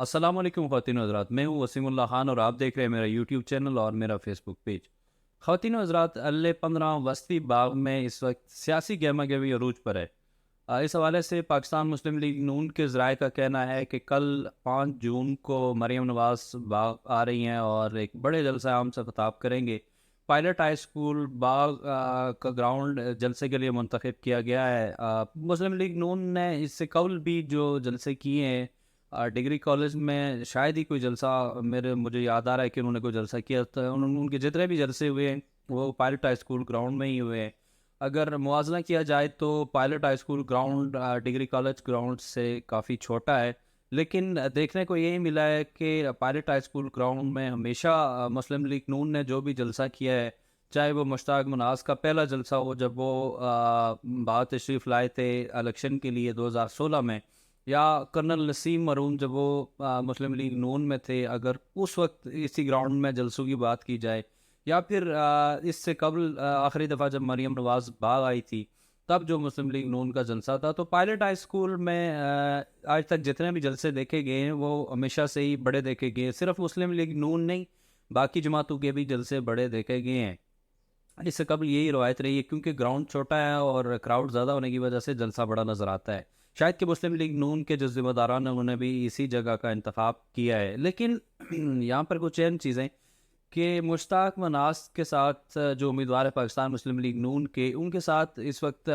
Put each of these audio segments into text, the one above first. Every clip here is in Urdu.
السلام علیکم خواتین و حضرات، میں ہوں وسیم اللہ خان اور آپ دیکھ رہے ہیں میرا یوٹیوب چینل اور میرا فیس بک پیج۔ خواتین و حضرات، اللہ 15 وسطی باغ میں اس وقت سیاسی گہما گہمی عروج پر ہے۔ اس حوالے سے پاکستان مسلم لیگ نون کے ذرائع کا کہنا ہے کہ کل 5 جون کو مریم نواز باغ آ رہی ہیں اور ایک بڑے جلسہ عام سے خطاب کریں گے۔ پائلٹ ہائی اسکول باغ کا گراؤنڈ جلسے کے لیے منتخب کیا گیا ہے۔ مسلم لیگ نون نے اس سے قبل بھی جو جلسے کیے ہیں ڈگری کالج میں، شاید ہی کوئی جلسہ مجھے یاد آ رہا ہے کہ انہوں نے کوئی جلسہ کیا تھا۔ ان کے جتنے بھی جلسے ہوئے ہیں وہ پائلٹ ہائی اسکول گراؤنڈ میں ہی ہوئے ہیں۔ اگر موازنہ کیا جائے تو pilot high school ground degree college ground سے کافی چھوٹا ہے، لیکن دیکھنے کو یہی ملا ہے کہ پائلٹ ہائی اسکول گراؤنڈ میں ہمیشہ مسلم لیگ نون نے جو بھی جلسہ کیا ہے، چاہے وہ مشتاق مناز کا پہلا جلسہ ہو جب وہ باہر تشریف لائے تھے الیکشن کے لیے 2016 میں، یا کرنل نسیم مرون جب وہ مسلم لیگ نون میں تھے، اگر اس وقت اسی گراؤنڈ میں جلسوں کی بات کی جائے، یا پھر اس سے قبل آخری دفعہ جب مریم نواز باغ آئی تھی تب جو مسلم لیگ نون کا جلسہ تھا، تو پائلٹ ہائی اسکول میں آج تک جتنے بھی جلسے دیکھے گئے ہیں وہ ہمیشہ سے ہی بڑے دیکھے گئے ہیں۔ صرف مسلم لیگ نون نہیں، باقی جماعتوں کے بھی جلسے بڑے دیکھے گئے ہیں۔ اس سے قبل یہی روایت رہی ہے، کیونکہ گراؤنڈ چھوٹا ہے اور کراؤڈ زیادہ ہونے کی وجہ سے جلسہ بڑا نظر آتا ہے۔ شاید کہ مسلم لیگ نون کے جو ذمہ داران ہیں انہوں نے بھی اسی جگہ کا انتخاب کیا ہے، لیکن یہاں پر کچھ اہم چیزیں کہ مشتاق مناس کے ساتھ جو امیدوار ہے پاکستان مسلم لیگ نون کے، ان کے ساتھ اس وقت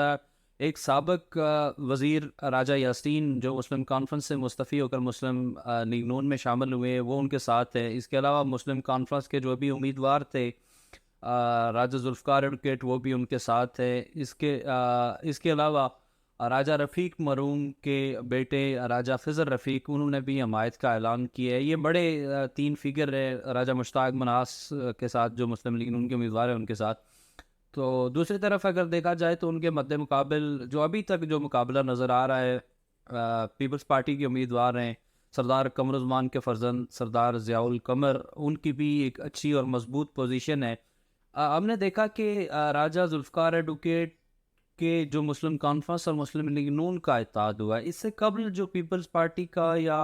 ایک سابق وزیر راجہ یاسین جو مسلم کانفرنس سے مستعفی ہو کر مسلم لیگ نون میں شامل ہوئے، وہ ان کے ساتھ ہے۔ اس کے علاوہ مسلم کانفرنس کے جو بھی امیدوار تھے راجہ ذوالفقار ایڈوکیٹ، وہ بھی ان کے ساتھ ہے۔ اس کے علاوہ راجہ رفیق مرحوم کے بیٹے راجہ خضر رفیق، انہوں نے بھی حمایت کا اعلان کیا ہے۔ یہ بڑے 3 فگر ہے راجہ مشتاق مناس کے ساتھ جو مسلم لیگ نون کے امیدوار ہیں ان کے ساتھ۔ تو دوسری طرف اگر دیکھا جائے تو ان کے مد مقابل جو ابھی تک جو مقابلہ نظر آ رہا ہے، پیپلز پارٹی کے امیدوار ہیں سردار قمر عثمان کے فرزند سردار ضیاء القمر، ان کی بھی ایک اچھی اور مضبوط پوزیشن ہے۔ ہم نے دیکھا کہ راجہ ذوالفقار ایڈوکیٹ کے جو مسلم کانفرنس اور مسلم لیگ نون کا اتحاد ہوا ہے، اس سے قبل جو پیپلز پارٹی کا یا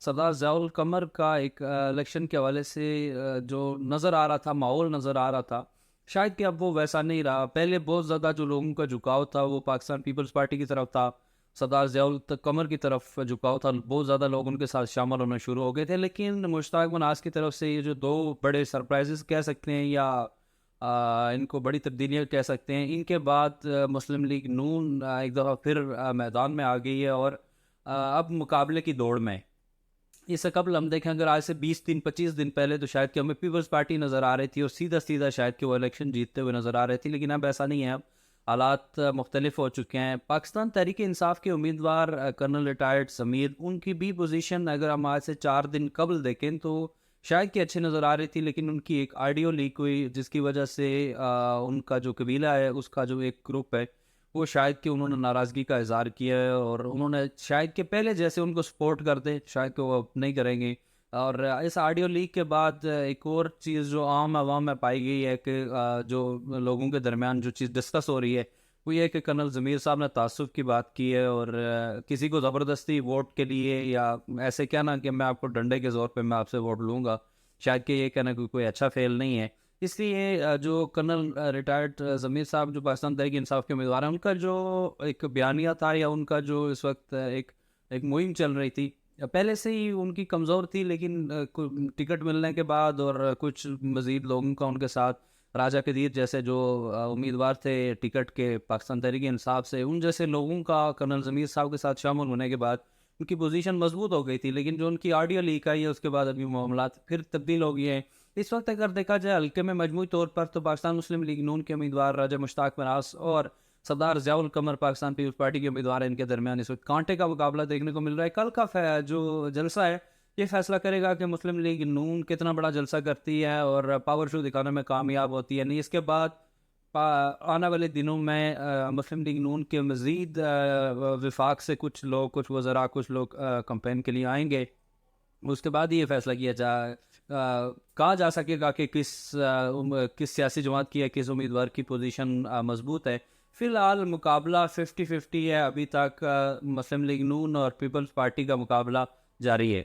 سردار ضیاء القمر کا ایک الیکشن کے حوالے سے جو نظر آ رہا تھا، ماحول نظر آ رہا تھا، شاید کہ اب وہ ویسا نہیں رہا۔ پہلے بہت زیادہ جو لوگوں کا جھکاؤ تھا وہ پاکستان پیپلز پارٹی کی طرف تھا، سردار ضیاء القمر کی طرف جھکاؤ تھا، بہت زیادہ لوگ ان کے ساتھ شامل ہونا شروع ہو گئے تھے۔ لیکن مشتاق مناس کی طرف سے یہ جو 2 بڑے سرپرائزز کہہ سکتے ہیں یا ان کو بڑی تبدیلیاں کہہ سکتے ہیں، ان کے بعد مسلم لیگ نون ایک دفعہ پھر میدان میں آ گئی ہے اور اب مقابلے کی دوڑ میں ہے۔ اس سے قبل ہم دیکھیں اگر آج سے 20 دن 25 دن پہلے تو شاید کہ ہمیں پیپلز پارٹی نظر آ رہی تھی اور سیدھا سیدھا شاید کہ وہ الیکشن جیتتے ہوئے نظر آ رہی تھی، لیکن اب ایسا نہیں ہے۔ اب حالات مختلف ہو چکے ہیں۔ پاکستان تحریک انصاف کے امیدوار کرنل ریٹائرڈ سمیر، ان کی بھی پوزیشن اگر ہم آج سے 4 دن قبل دیکھیں تو شاید کہ اچھی نظر آ رہی تھی، لیکن ان کی ایک آڈیو لیک ہوئی جس کی وجہ سے ان کا جو قبیلہ ہے، اس کا جو ایک گروپ ہے، وہ شاید کہ انہوں نے ناراضگی کا اظہار کیا ہے اور انہوں نے شاید کہ پہلے جیسے ان کو سپورٹ کرتے شاید کہ وہ اب نہیں کریں گے۔ اور اس آڈیو لیک کے بعد ایک اور چیز جو عام عوام میں پائی گئی ہے کہ جو لوگوں کے درمیان جو چیز ڈسکس ہو رہی ہے وہ یہ ہے کہ کرنل ضمیر صاحب نے تعصب کی بات کی ہے اور کسی کو زبردستی ووٹ کے لیے یا ایسے کہنا کہ میں آپ کو ڈنڈے کے زور پہ میں آپ سے ووٹ لوں گا، شاید کہ یہ کہنا کہ کوئی اچھا فعل نہیں ہے۔ اس لیے جو کرنل ریٹائرڈ ضمیر صاحب جو پاکستان تحریک انصاف کے امیدوار ہیں، ان کا جو ایک بیانیہ تھا یا ان کا جو اس وقت ایک مہم چل رہی تھی، پہلے سے ہی ان کی کمزور تھی، لیکن ٹکٹ ملنے کے بعد اور کچھ مزید لوگوں کا ان کے ساتھ، راجہ قدیر جیسے جو امیدوار تھے ٹکٹ کے پاکستان تحریک انصاف سے، ان جیسے لوگوں کا کرنل ضمیر صاحب کے ساتھ شامل ہونے کے بعد ان کی پوزیشن مضبوط ہو گئی تھی۔ لیکن جو ان کی آڈیو لیک آئی ہے اس کے بعد ابھی معاملات پھر تبدیل ہو گئے ہیں۔ اس وقت اگر دیکھا جائے حلقے میں مجموعی طور پر تو پاکستان مسلم لیگ نون کے امیدوار راجہ مشتاق مناس اور سردار ضیاء القمر پاکستان پیپلز پارٹی کے امیدوار ہیں، ان کے درمیان اس وقت کانٹے کا مقابلہ دیکھنے کو مل رہا ہے۔ کل کا جو جلسہ ہے یہ فیصلہ کرے گا کہ مسلم لیگ نون کتنا بڑا جلسہ کرتی ہے اور پاور شو دکھانے میں کامیاب ہوتی ہے نہیں۔ اس کے بعد آنے والے دنوں میں مسلم لیگ نون کے مزید وفاق سے کچھ لوگ، کچھ وزراء، کچھ لوگ کمپین کے لیے آئیں گے۔ اس کے بعد یہ فیصلہ کہا جا سکے گا کہ کس سیاسی جماعت کی ہے، کس امیدوار کی پوزیشن مضبوط ہے۔ فی الحال مقابلہ 50-50 ہے ابھی تک، مسلم لیگ نون اور پیپلز پارٹی کا مقابلہ جاری ہے۔